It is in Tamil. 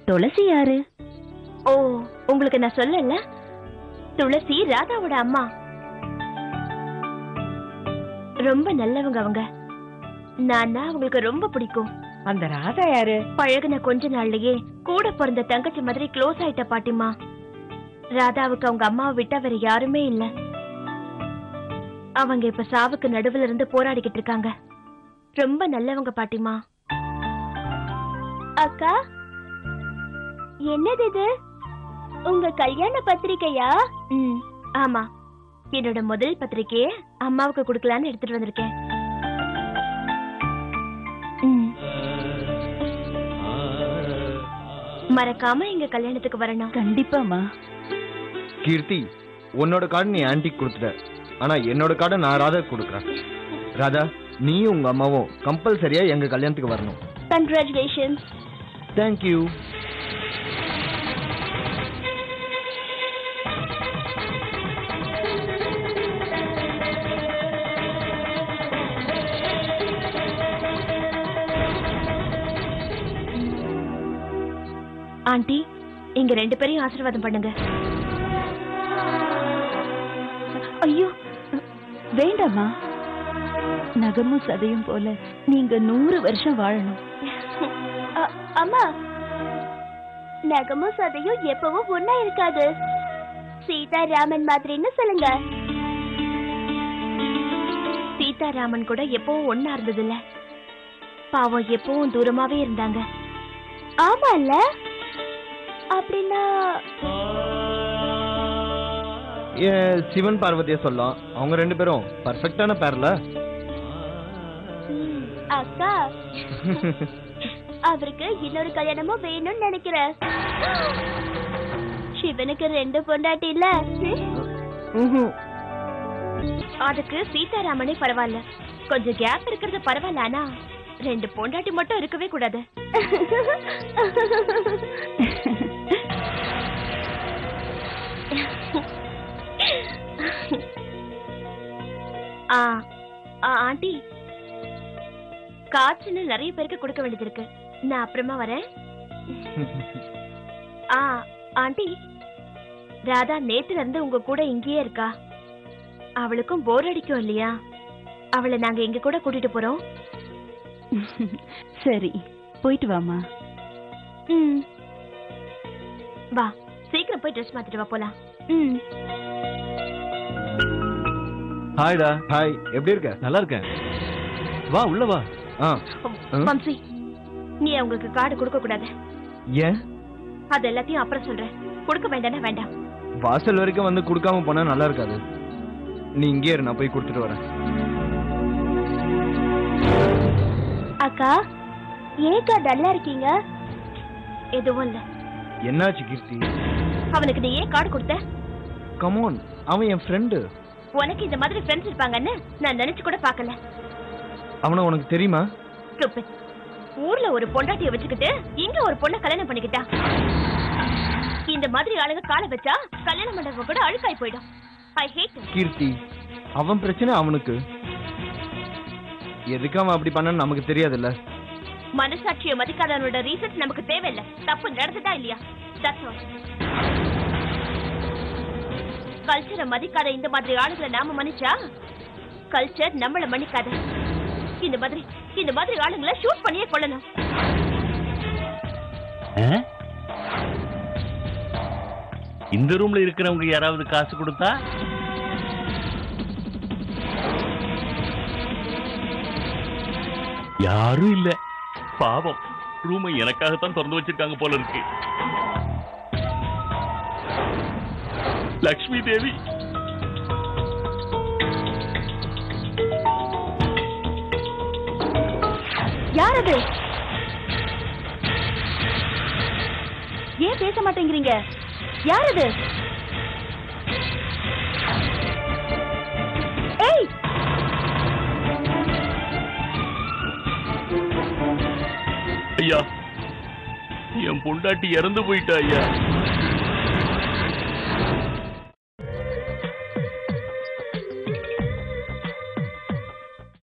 துளசி யாரு? ஓ, உங்களுக்கு நான் சொல்லல. துளசி ராதாவோட அம்மா. ரொம்ப நல்லவங்க அவங்க. நான் அவங்களுக்கு ரொம்ப பிடிக்கும். அந்த ராதா யாரு? பழகுன கொஞ்ச நாள்லயே கூட பிறந்த தங்கச்சி மாதிரி க்ளோஸ் ஆயிட்ட பாட்டிமா. ராதாவுக்கு அவங்க அம்மாவை விட்டா வேற யாருமே இல்ல. அவங்க இப்ப சாவுக்கு நடுவுல இருந்து போராடிக்கிட்டு இருக்காங்க. ரொம்ப நல்லவங்க பாட்டிமா. அக்கா, என்னது இது? உங்க கல்யாண பத்திரிக்கையா? ஆமா, என்னோட முதல் பத்திரிக்கைய அம்மாவுக்கு கொடுக்கலான்னு எடுத்துட்டு வந்திருக்கேன். மறக்காம எங்க கல்யாணத்துக்கு வரணும். கண்டிப்பாமா. கீர்த்தி, உன்னோட கார்டு நீ ஆன்ட்டிக்கு கொடுத்துட்ட. ஆனா என்னோட கார்டை நான் ராதா கொடுக்குறேன். ராதா, நீயும் உங்க அம்மாவும் கம்பல்சரியா எங்க கல்யாணத்துக்கு வரணும். கங்க்ராச்சுலேஷன்ஸ். தேங்க்யூ. ஆண்டி, இங்க 2 பேரையும் ஆசீர்வாதம் பண்ணுங்க. ஐயோ வேண்டாமா. நகமும் சதையும் போல நீங்க 100 வருஷம் வாழணும். அம்மா, நகமும் சதையும் எப்பவும் ஒன்னா இருக்காது. சீதாராமன் மாதிரின்னு சொல்லுங்க. சீதாராமன் கூட எப்பவும் ஒன்னா இருந்தது இல்ல. பாவம் எப்பவும் தூரமாவே இருந்தாங்க. ஆமா இல்ல? அப்படின்னா சிவன் பார்வதிய சொல்லலாம். அவங்க 2 பேரும் பர்ஃபெக்ட்டான பேர்ல. அக்கா, அவருக்கு இன்னொரு கல்யாணமும் வேணும்னு நினைக்கிறேன். சிவனுக்கு 2 பொண்டாட்டி இல்ல. அதுக்கு சீதாராமனே பரவாயில்ல. கொஞ்சம் கேப் இருக்கிறது பரவாயில்ல. ஆனா 2 பொண்டாட்டி மட்டும் இருக்கவே கூடாது. ஆண்டி, காய்ச்சல் நிறைய பேருக்கு கொடுக்க வேண்டியது இருக்கு. நான் அப்புறமா வரேன். ஆண்டி, ராதா நேத்துல இருந்து உங்க கூட இங்கேயே இருக்கா. அவளுக்கும் போர் அடிக்கும் இல்லையா? அவளை நாங்க எங்க கூட கூட்டிட்டு போறோம். சரி, போயிட்டு வாமா. வா, சீக்கிரம் போய் ட்ரெஸ் மாத்திட்டு வா, போலாம். ஹாய்டா. ஹாய், எப்படி இருக்க? நல்லா இருக்கேன். வா, உள்ள வா. வம்சி, நீ அவங்களுக்கு கார்டு கொடுக்க கூடாது. ஏன்? அது எல்லாத்தையும் அப்புறம் சொல்றேன். கொடுக்க வேண்டாம். வேண்டாம். வாசல் வரைக்கும் வந்து கொடுக்காம போனா நல்லா இருக்காது. நீ இங்கே இரு, நான் போய் கொடுத்துட்டு வரேன். அக்கா, ஏக்கா டல்லா இருக்கீங்க? எதுவும் இல்ல. என்னாச்சு கீர்த்தி? அவனுக்கு நீ ஏன் கார்டு கொடுத்த? கம் ஆன், அவன் என் ஃப்ரெண்டு. உனக்கு இந்த மாதிரி ஃப்ரெண்ட்ஸ் இருப்பாங்கன்னு நான் நினைச்சு கூட பார்க்கல. அவனை உனக்கு தெரியுமா? ஊர்ல ஒரு பொண்டாட்டியை வச்சுக்கிட்டு இங்க ஒரு பொண்ணை கல்யாணம் பண்ணிக்கிட்டா. இந்த மாதிரி ஆளுங்க காலை வச்சா கல்யாண மண்டபம் கூட அழுக்காய் போயிடும். ஐ ஹேட் கீர்த்தி, அவன் பிரச்சனை அவனுக்கு. எதுக்கு அவன் அப்படி பண்ணன்னு நமக்கு தெரியாதுல்ல. மனசாட்சியை மதிக்காதவனோட ரீசன்ஸ் நமக்கு தேவையில்லை. தப்பு நடந்துட்டா இல்லையா? கல்ச்சரை மதிக்காத இந்த மாதிரி ஆளுகளை நாம மன்னிச்சா கல்ச்சர் நம்மள மன்னிக்காத. இந்த மாதிரி ஆளுங்களை ஷூட் பண்ணியே கொள்ளணும். இந்த ரூம்ல இருக்கிறவங்க யாராவது காசு கொடுத்தா? யாரும் இல்ல. பாவம், ரூமை எனக்காகத்தான் திறந்து வச்சிருக்காங்க போல இருக்கு. லக்ஷ்மி தேவி. யார் அது? ஏன் பேச மாட்டேங்கிறீங்க? யார் அது? ஏய், ஐயா, என் பொண்டாட்டி இறந்து போயிட்டா ஐயா.